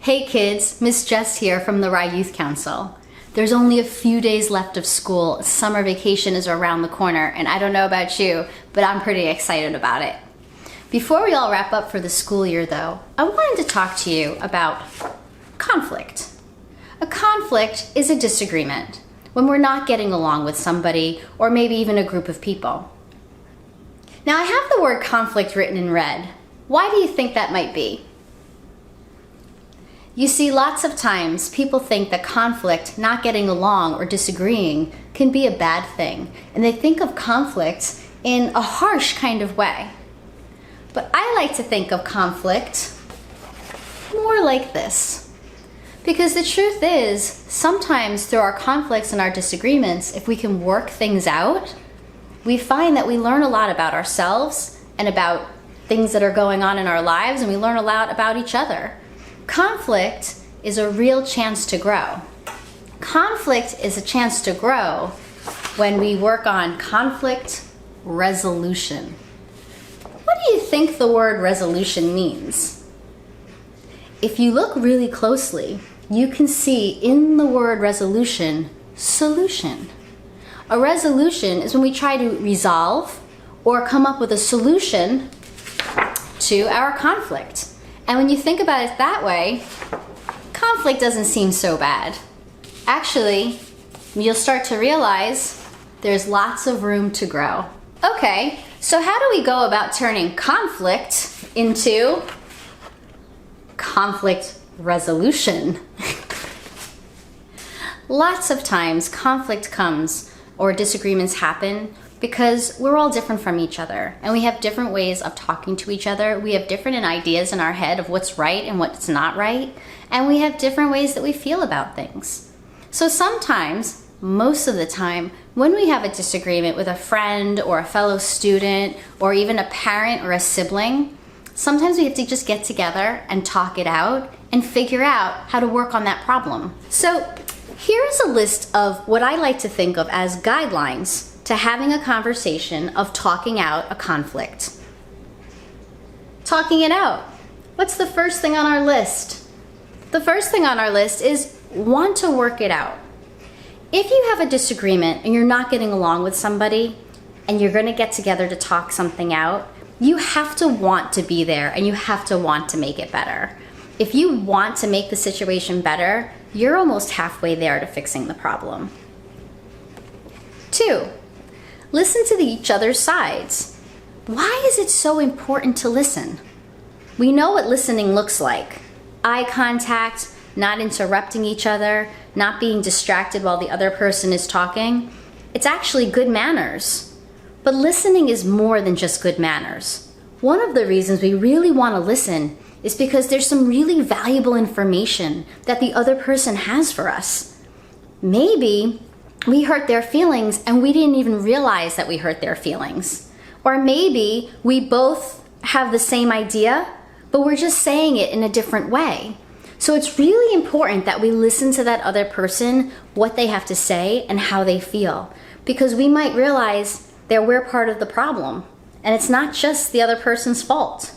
Hey kids, Miss Jess here from the Rye Youth Council. There's only a few days left of school. Summer vacation is around the corner, and I don't know about you, but I'm pretty excited about it. Before we all wrap up for the school year though, I wanted to talk to you about conflict. A conflict is a disagreement when we're not getting along with somebody or maybe even a group of people. Now I have the word conflict written in red. Why do you think that might be? You see, lots of times people think that conflict, not getting along or disagreeing, can be a bad thing, and they think of conflict in a harsh kind of way. But I like to think of conflict more like this. Because the truth is, sometimes through our conflicts and our disagreements, if we can work things out, we find that we learn a lot about ourselves and about things that are going on in our lives, and we learn a lot about each other. Conflict is a real chance to grow. Conflict is a chance to grow when we work on conflict resolution. What do you think the word resolution means? If you look really closely, you can see in the word resolution, solution. A resolution is when we try to resolve or come up with a solution to our conflict. And when you think about it that way, conflict doesn't seem so bad. Actually, you'll start to realize there's lots of room to grow. Okay, so how do we go about turning conflict into conflict resolution? Lots of times conflict comes or disagreements happen because we're all different from each other and we have different ways of talking to each other. We have different ideas in our head of what's right and what's not right, and we have different ways that we feel about things. So sometimes, most of the time, when we have a disagreement with a friend or a fellow student or even a parent or a sibling, sometimes we have to just get together and talk it out and figure out how to work on that problem. So here's a list of what I like to think of as guidelines to having a conversation of talking out a conflict. Talking it out. What's the first thing on our list? The first thing on our list is want to work it out. If you have a disagreement and you're not getting along with somebody and you're gonna get together to talk something out, you have to want to be there and you have to want to make it better. If you want to make the situation better, you're almost halfway there to fixing the problem. 2, listen to each other's sides. Why is it so important to listen? We know what listening looks like. Eye contact, not interrupting each other, not being distracted while the other person is talking. It's actually good manners. But listening is more than just good manners. One of the reasons we really want to listen is because there's some really valuable information that the other person has for us. Maybe we hurt their feelings and we didn't even realize that we hurt their feelings. Or maybe we both have the same idea, but we're just saying it in a different way. So it's really important that we listen to that other person, what they have to say and how they feel, because we might realize that we're part of the problem and it's not just the other person's fault.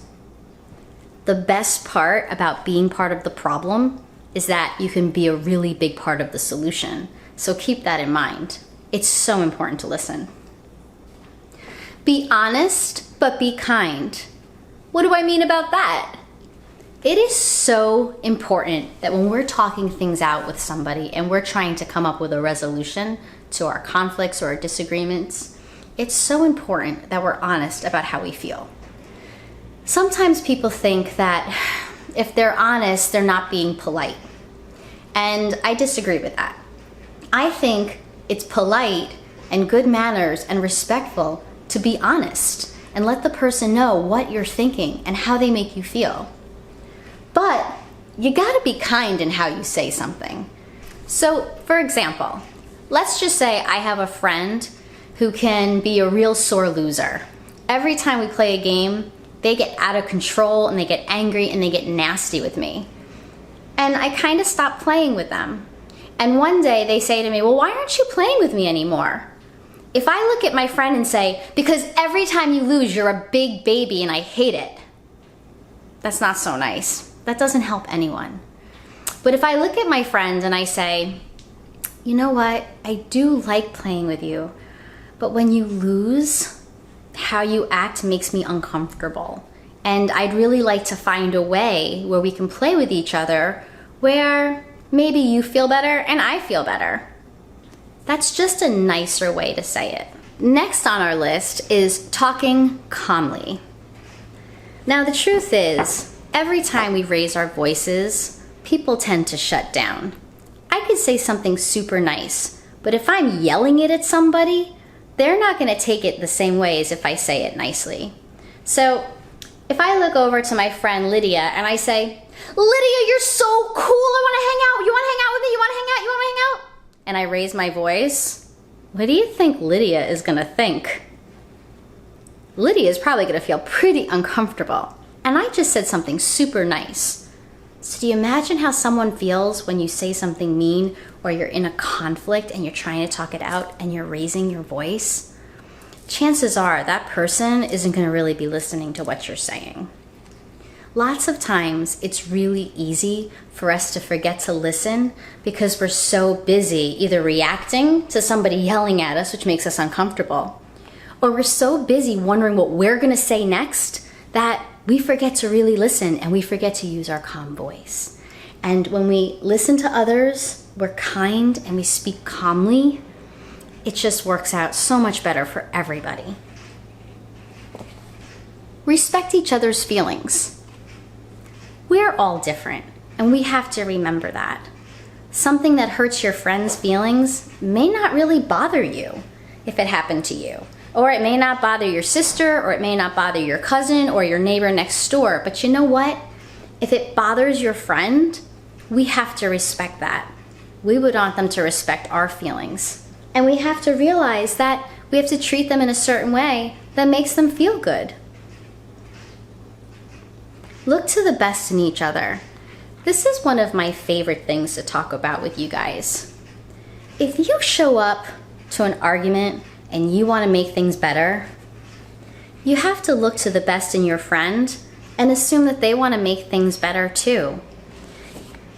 The best part about being part of the problem is that you can be a really big part of the solution. So keep that in mind. It's so important to listen. Be honest, but be kind. What do I mean about that? It is so important that when we're talking things out with somebody and we're trying to come up with a resolution to our conflicts or our disagreements, it's so important that we're honest about how we feel. Sometimes people think that if they're honest, they're not being polite. And I disagree with that. I think it's polite and good manners and respectful to be honest and let the person know what you're thinking and how they make you feel. But you gotta be kind in how you say something. So, for example, let's just say I have a friend who can be a real sore loser. Every time we play a game, they get out of control and they get angry and they get nasty with me. And I kind of stop playing with them. And one day they say to me, well, why aren't you playing with me anymore? If I look at my friend and say, because every time you lose, you're a big baby and I hate it, that's not so nice. That doesn't help anyone. But if I look at my friend and I say, you know what, I do like playing with you, but when you lose, how you act makes me uncomfortable. And I'd really like to find a way where we can play with each other where maybe you feel better and I feel better. That's just a nicer way to say it. Next on our list is talking calmly. Now the truth is, every time we raise our voices, people tend to shut down. I could say something super nice, but if I'm yelling it at somebody, they're not going to take it the same way as if I say it nicely. So if I look over to my friend Lydia and I say, Lydia, you're so cool, I want to hang out. You want to hang out with me? You want to hang out? You want to hang out? And I raise my voice, what do you think Lydia is going to think? Lydia is probably going to feel pretty uncomfortable. And I just said something super nice. So do you imagine how someone feels when you say something mean or you're in a conflict and you're trying to talk it out and you're raising your voice? Chances are that person isn't going to really be listening to what you're saying. Lots of times it's really easy for us to forget to listen because we're so busy either reacting to somebody yelling at us, which makes us uncomfortable, or we're so busy wondering what we're going to say next that we forget to really listen and we forget to use our calm voice. And when we listen to others, we're kind and we speak calmly, it just works out so much better for everybody. Respect each other's feelings. We're all different, and we have to remember that. Something that hurts your friend's feelings may not really bother you if it happened to you. Or it may not bother your sister, or it may not bother your cousin or your neighbor next door. But you know what? If it bothers your friend, we have to respect that. We would want them to respect our feelings. And we have to realize that we have to treat them in a certain way that makes them feel good. Look to the best in each other. This is one of my favorite things to talk about with you guys. If you show up to an argument and you want to make things better, you have to look to the best in your friend and assume that they want to make things better too.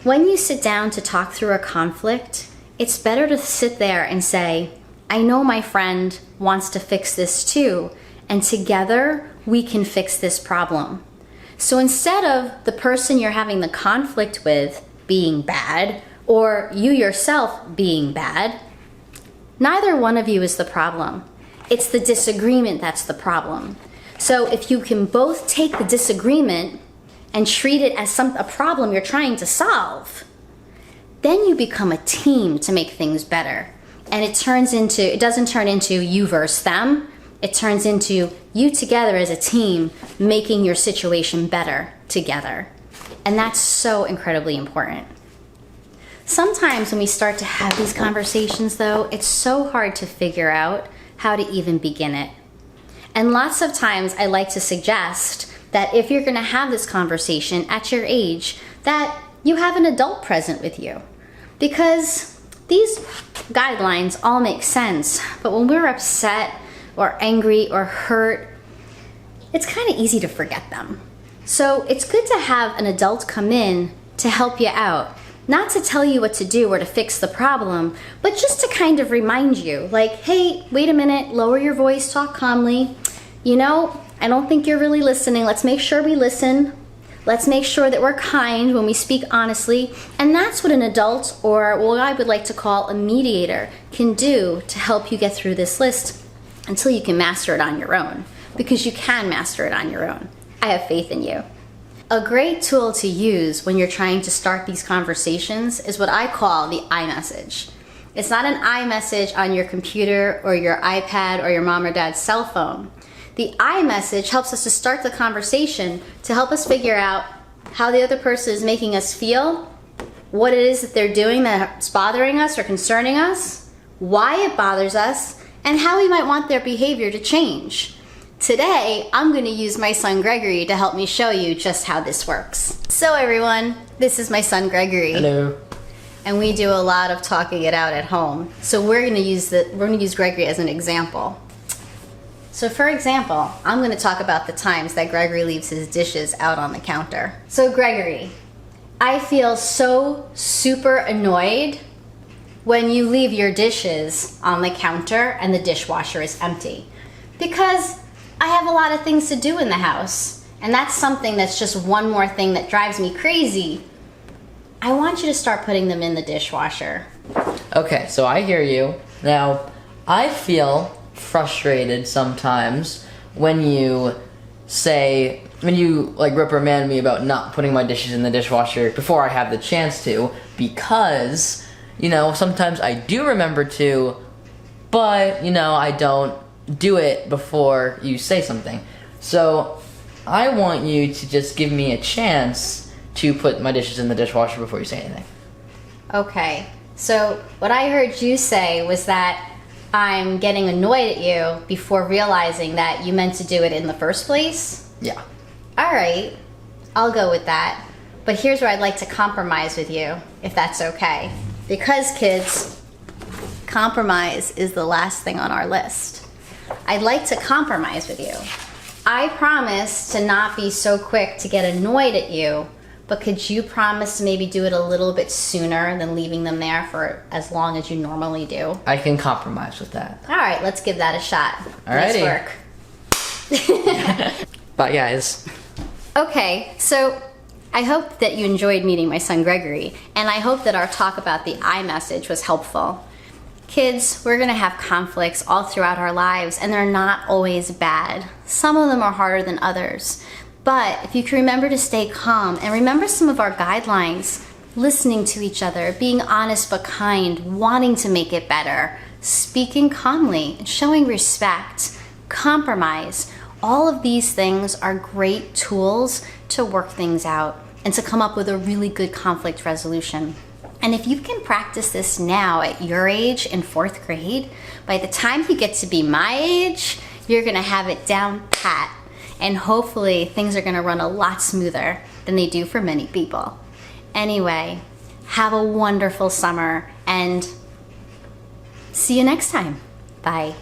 When you sit down to talk through a conflict, it's better to sit there and say, I know my friend wants to fix this too, and together we can fix this problem. So instead of the person you're having the conflict with being bad, or you yourself being bad, neither one of you is the problem. It's the disagreement that's the problem. So if you can both take the disagreement and treat it as a problem you're trying to solve, then you become a team to make things better. And it doesn't turn into you versus them. It turns into you together as a team making your situation better together. And that's so incredibly important. Sometimes when we start to have these conversations though, it's so hard to figure out how to even begin it. And lots of times I like to suggest that if you're gonna have this conversation at your age, that you have an adult present with you. Because these guidelines all make sense, but when we're upset or angry or hurt, it's kind of easy to forget them. So it's good to have an adult come in to help you out. Not to tell you what to do or to fix the problem, but just to kind of remind you, like, hey, wait a minute, lower your voice, talk calmly. You know, I don't think you're really listening. Let's make sure we listen. Let's make sure that we're kind when we speak honestly. And that's what an adult, or what I would like to call a mediator, can do to help you get through this list until you can master it on your own. Because you can master it on your own. I have faith in you. A great tool to use when you're trying to start these conversations is what I call the iMessage. It's not an iMessage on your computer or your iPad or your mom or dad's cell phone. The iMessage helps us to start the conversation to help us figure out how the other person is making us feel, what it is that they're doing that's bothering us or concerning us, why it bothers us, and how we might want their behavior to change. Today, I'm going to use my son Gregory to help me show you just how this works. So everyone, this is my son Gregory. Hello. And we do a lot of talking it out at home. So we're going to use Gregory as an example. So for example, I'm going to talk about the times that Gregory leaves his dishes out on the counter. So Gregory, I feel so super annoyed when you leave your dishes on the counter and the dishwasher is empty. Because I have a lot of things to do in the house. And that's something that's just one more thing that drives me crazy. I want you to start putting them in the dishwasher. Okay, so I hear you. Now, I feel frustrated sometimes when you like reprimand me about not putting my dishes in the dishwasher before I have the chance to, because, sometimes I do remember to, but, I don't do it before you say something. So, I want you to just give me a chance to put my dishes in the dishwasher before you say anything. Okay, so what I heard you say was that I'm getting annoyed at you before realizing that you meant to do it in the first place? Yeah. All right, I'll go with that. But here's where I'd like to compromise with you, if that's okay. Because, kids, compromise is the last thing on our list. I'd like to compromise with you. I promise to not be so quick to get annoyed at you, but could you promise to maybe do it a little bit sooner than leaving them there for as long as you normally do? I can compromise with that. All right, let's give that a shot. Alrighty. Nice work. Bye, guys. Okay, so I hope that you enjoyed meeting my son Gregory, and I hope that our talk about the iMessage was helpful. Kids, we're gonna have conflicts all throughout our lives, and they're not always bad. Some of them are harder than others. But if you can remember to stay calm and remember some of our guidelines, listening to each other, being honest but kind, wanting to make it better, speaking calmly, showing respect, compromise, all of these things are great tools to work things out and to come up with a really good conflict resolution. And if you can practice this now at your age in 4th grade, by the time you get to be my age, you're gonna have it down pat. And hopefully things are gonna run a lot smoother than they do for many people. Anyway, have a wonderful summer and see you next time. Bye.